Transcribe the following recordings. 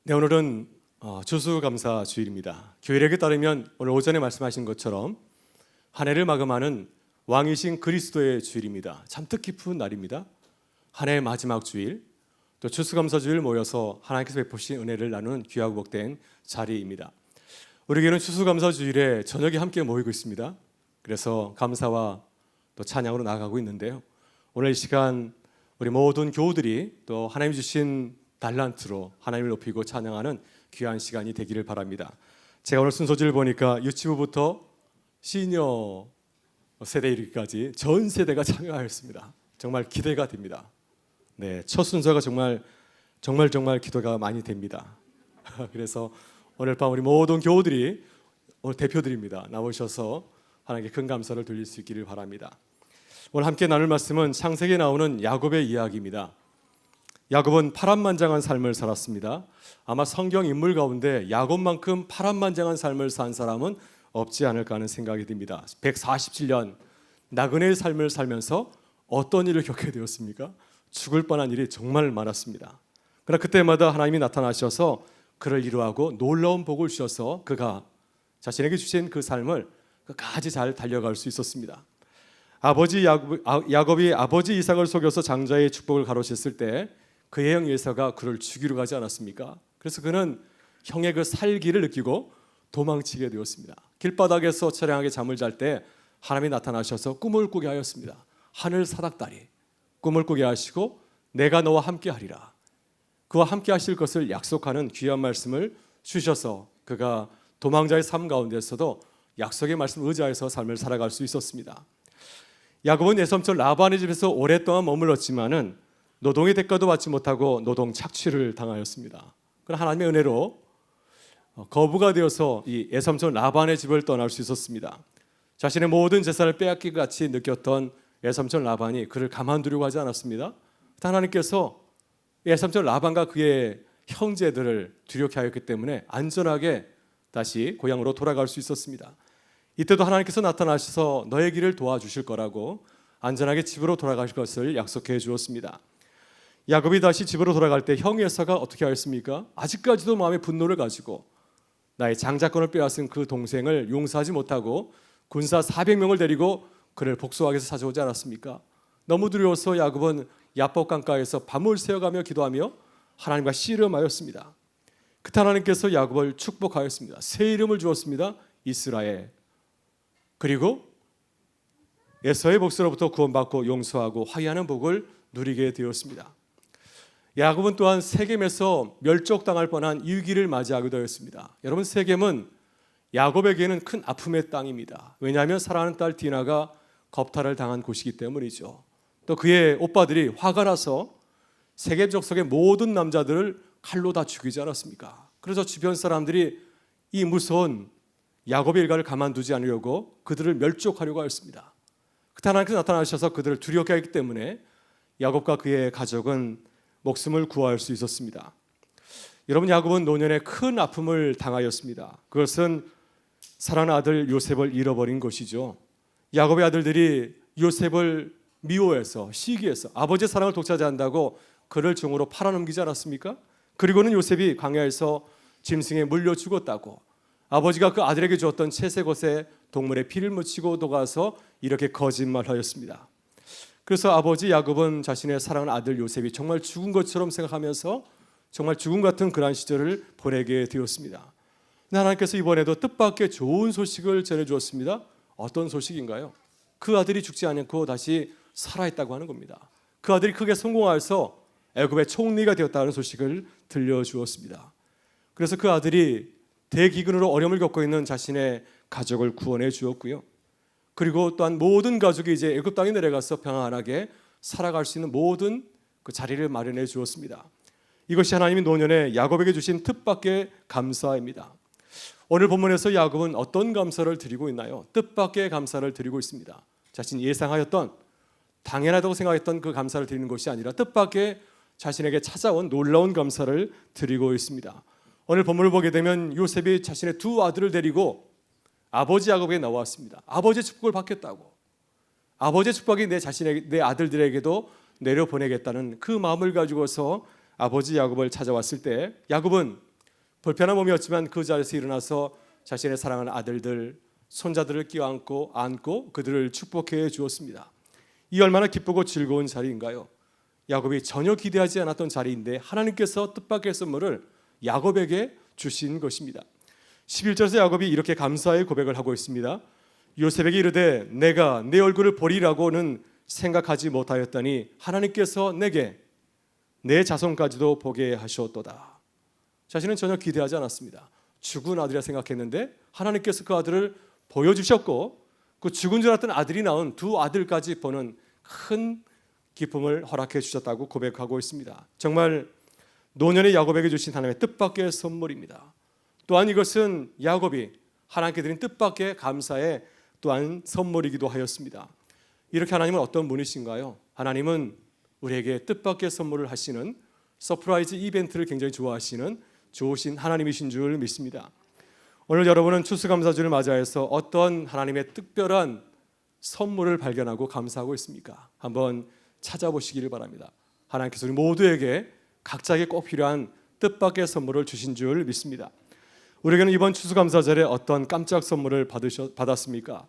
네, 오늘은 추수감사 주일입니다. 교회력에 따르면 오늘 오전에 말씀하신 것처럼 한 해를 마감하는 왕이신 그리스도의 주일입니다. 참 뜻깊은 날입니다. 한 해의 마지막 주일, 또 추수감사 주일 모여서 하나님께서 베푸신 은혜를 나누는 귀하고 복된 자리입니다. 우리 교회는 추수감사 주일에 저녁에 함께 모이고 있습니다. 그래서 감사와 또 찬양으로 나아가고 있는데요. 오늘 이 시간 우리 모든 교우들이 또 하나님 주신 달란트로 하나님을 높이고 찬양하는 귀한 시간이 되기를 바랍니다. 제가 오늘 순서지를 보니까 유치부부터 시니어 세대 이르기까지 전 세대가 참여하였습니다. 정말 기대가 됩니다. 네, 첫 순서가 정말 기도가 많이 됩니다. 그래서 오늘 밤 우리 모든 교우들이 오늘 대표들입니다. 나오셔서 하나님께 큰 감사를 돌릴 수 있기를 바랍니다. 오늘 함께 나눌 말씀은 창세기에 나오는 야곱의 이야기입니다. 야곱은 파란만장한 삶을 살았습니다. 아마 성경 인물 가운데 야곱만큼 파란만장한 삶을 산 사람은 없지 않을까 하는 생각이 듭니다. 147년 나그네의 삶을 살면서 어떤 일을 겪게 되었습니까? 죽을 뻔한 일이 정말 많았습니다. 그러나 그때마다 하나님이 나타나셔서 그를 위로하고 놀라운 복을 주셔서 그가 자신에게 주신 그 삶을 끝까지 잘 달려갈 수 있었습니다. 야곱이 아버지 이삭을 속여서 장자의 축복을 가로챘을 때 그의 형 에사가 그를 죽이러 가지 않았습니까? 그래서 그는 형의 그 살기를 느끼고 도망치게 되었습니다. 길바닥에서 처량하게 잠을 잘 때 하나님이 나타나셔서 꿈을 꾸게 하였습니다. 하늘 사닥다리 꿈을 꾸게 하시고 내가 너와 함께 하리라, 그와 함께 하실 것을 약속하는 귀한 말씀을 주셔서 그가 도망자의 삶 가운데서도 약속의 말씀을 의지해서 삶을 살아갈 수 있었습니다. 야곱은 외삼촌 라반의 집에서 오랫동안 머물렀지만은 노동의 대가도 받지 못하고 노동 착취를 당하였습니다. 그러나 하나님의 은혜로 거부가 되어서 이 외삼촌 라반의 집을 떠날 수 있었습니다. 자신의 모든 재산을 빼앗길 같이 느꼈던 외삼촌 라반이 그를 가만두려고 하지 않았습니다. 하나님께서 외삼촌 라반과 그의 형제들을 두렵게 하였기 때문에 안전하게 다시 고향으로 돌아갈 수 있었습니다. 이때도 하나님께서 나타나셔서 너의 길을 도와주실 거라고 안전하게 집으로 돌아가실 것을 약속해 주었습니다. 야곱이 다시 집으로 돌아갈 때 형 에사가 어떻게 하였습니까? 아직까지도 마음의 분노를 가지고 나의 장자권을 빼앗은 그 동생을 용서하지 못하고 군사 400명을 데리고 그를 복수하기 위해서 찾아오지 않았습니까? 너무 두려워서 야곱은 야복 강가에서 밤을 새어가며 기도하며 하나님과 씨름하였습니다. 그때 하나님께서 야곱을 축복하였습니다. 새 이름을 주었습니다. 이스라엘. 그리고 에서의 복수로부터 구원받고 용서하고 화해하는 복을 누리게 되었습니다. 야곱은 또한 세겜에서 멸족당할 뻔한 위기를 맞이하게 되었습니다. 여러분, 세겜은 야곱에게는 큰 아픔의 땅입니다. 왜냐하면 사랑하는 딸 디나가 겁탈을 당한 곳이기 때문이죠. 또 그의 오빠들이 화가 나서 세겜 족속의 모든 남자들을 칼로 다 죽이지 않았습니까? 그래서 주변 사람들이 이 무서운 야곱의 일가를 가만두지 않으려고 그들을 멸족하려고 하였습니다. 그때 하나님께서 나타나셔서 그들을 두렵게 하기 때문에 야곱과 그의 가족은 목숨을 구할 수 있었습니다. 여러분, 야곱은 노년에 큰 아픔을 당하였습니다. 그것은 사랑하는 아들 요셉을 잃어버린 것이죠. 야곱의 아들들이 요셉을 미워해서 시기해서 아버지의 사랑을 독차지한다고 그를 종으로 팔아넘기지 않았습니까? 그리고는 요셉이 광야에서 짐승에 물려 죽었다고 아버지가 그 아들에게 주었던 채색옷에 동물의 피를 묻히고 녹아서 이렇게 거짓말하였습니다. 그래서 아버지 야곱은 자신의 사랑하는 아들 요셉이 정말 죽은 것처럼 생각하면서 정말 죽음 같은 그러한 시절을 보내게 되었습니다. 하나님께서 이번에도 뜻밖의 좋은 소식을 전해주었습니다. 어떤 소식인가요? 그 아들이 죽지 않고 다시 살아있다고 하는 겁니다. 그 아들이 크게 성공하여서 애굽의 총리가 되었다는 소식을 들려주었습니다. 그래서 그 아들이 대기근으로 어려움을 겪고 있는 자신의 가족을 구원해 주었고요. 그리고 또한 모든 가족이 이제 애굽 땅에 내려가서 평안하게 살아갈 수 있는 모든 그 자리를 마련해 주었습니다. 이것이 하나님이 노년에 야곱에게 주신 뜻밖의 감사입니다. 오늘 본문에서 야곱은 어떤 감사를 드리고 있나요? 뜻밖의 감사를 드리고 있습니다. 자신이 예상하였던, 당연하다고 생각했던 그 감사를 드리는 것이 아니라 뜻밖의 자신에게 찾아온 놀라운 감사를 드리고 있습니다. 오늘 본문을 보게 되면 요셉이 자신의 두 아들을 데리고 아버지 야곱에게 나왔습니다. 아버지의 축복을 받겠다고, 아버지의 축복이 내 아들들에게도 내려보내겠다는 그 마음을 가지고서 아버지 야곱을 찾아왔을 때 야곱은 불편한 몸이었지만 그 자리에서 일어나서 자신의 사랑하는 아들들, 손자들을 끼워안고 안고 그들을 축복해 주었습니다. 이 얼마나 기쁘고 즐거운 자리인가요? 야곱이 전혀 기대하지 않았던 자리인데 하나님께서 뜻밖의 선물을 야곱에게 주신 것입니다. 11절에서 야곱이 이렇게 감사의 고백을 하고 있습니다. 요셉에게 이르되 내가 내 얼굴을 보리라고는 생각하지 못하였더니 하나님께서 내게 내 자손까지도 보게 하셨도다. 자신은 전혀 기대하지 않았습니다. 죽은 아들이라 생각했는데 하나님께서 그 아들을 보여주셨고 그 죽은 줄 알았던 아들이 낳은 두 아들까지 보는 큰 기쁨을 허락해 주셨다고 고백하고 있습니다. 정말 노년의 야곱에게 주신 하나님의 뜻밖의 선물입니다. 또한 이것은 야곱이 하나님께 드린 뜻밖의 감사의 또한 선물이기도 하였습니다. 이렇게 하나님은 어떤 분이신가요? 하나님은 우리에게 뜻밖의 선물을 하시는 서프라이즈 이벤트를 굉장히 좋아하시는 좋으신 하나님이신 줄 믿습니다. 오늘 여러분은 추수감사주를 맞이해서 어떤 하나님의 특별한 선물을 발견하고 감사하고 있습니까? 한번 찾아보시기를 바랍니다. 하나님께서 우리 모두에게 각자에게 꼭 필요한 뜻밖의 선물을 주신 줄 믿습니다. 우리에게는 이번 추수감사절에 어떤 깜짝 선물을 받았습니까?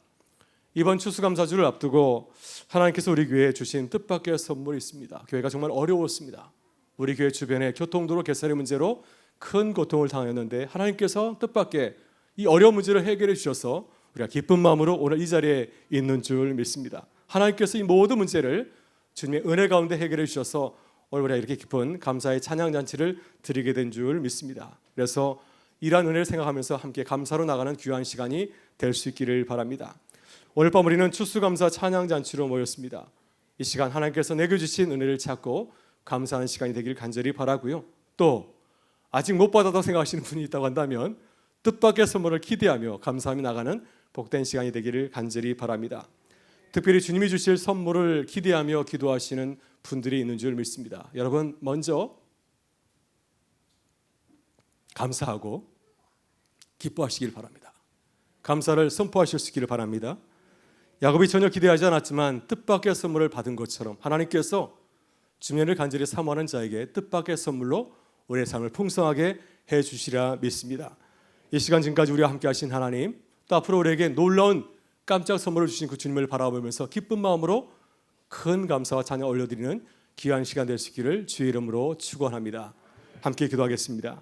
이번 추수감사주를 앞두고 하나님께서 우리 교회에 주신 뜻밖의 선물이 있습니다. 교회가 정말 어려웠습니다. 우리 교회 주변에 교통도로 개설의 문제로 큰 고통을 당했는데 하나님께서 뜻밖의 이 어려운 문제를 해결해 주셔서 우리가 기쁜 마음으로 오늘 이 자리에 있는 줄 믿습니다. 하나님께서 이 모든 문제를 주님의 은혜 가운데 해결해 주셔서 오늘 우리가 이렇게 기쁜 감사의 찬양잔치를 드리게 된 줄 믿습니다. 그래서 이러한 은혜를 생각하면서 함께 감사로 나가는 귀한 시간이 될 수 있기를 바랍니다. 오늘 밤 우리는 추수감사 찬양잔치로 모였습니다. 이 시간 하나님께서 내게 주신 은혜를 찾고 감사하는 시간이 되길 간절히 바라고요. 또 아직 못 받았다고 생각하시는 분이 있다고 한다면 뜻밖의 선물을 기대하며 감사하며 나가는 복된 시간이 되기를 간절히 바랍니다. 특별히 주님이 주실 선물을 기대하며 기도하시는 분들이 있는 줄 믿습니다. 여러분 먼저 감사하고 기뻐하시길 바랍니다. 감사를 선포하실 수 있기를 바랍니다. 야곱이 전혀 기대하지 않았지만 뜻밖의 선물을 받은 것처럼 하나님께서 주면을 간절히 사모하는 자에게 뜻밖의 선물로 우리의 삶을 풍성하게 해주시리라 믿습니다. 이 시간 지금까지 우리와 함께 하신 하나님, 또 앞으로 우리에게 놀라운 깜짝 선물을 주신 그 주님을 바라보면서 기쁜 마음으로 큰 감사와 찬양 올려드리는 귀한 시간 될 수 있기를 주의 이름으로 축원합니다. 함께 기도하겠습니다.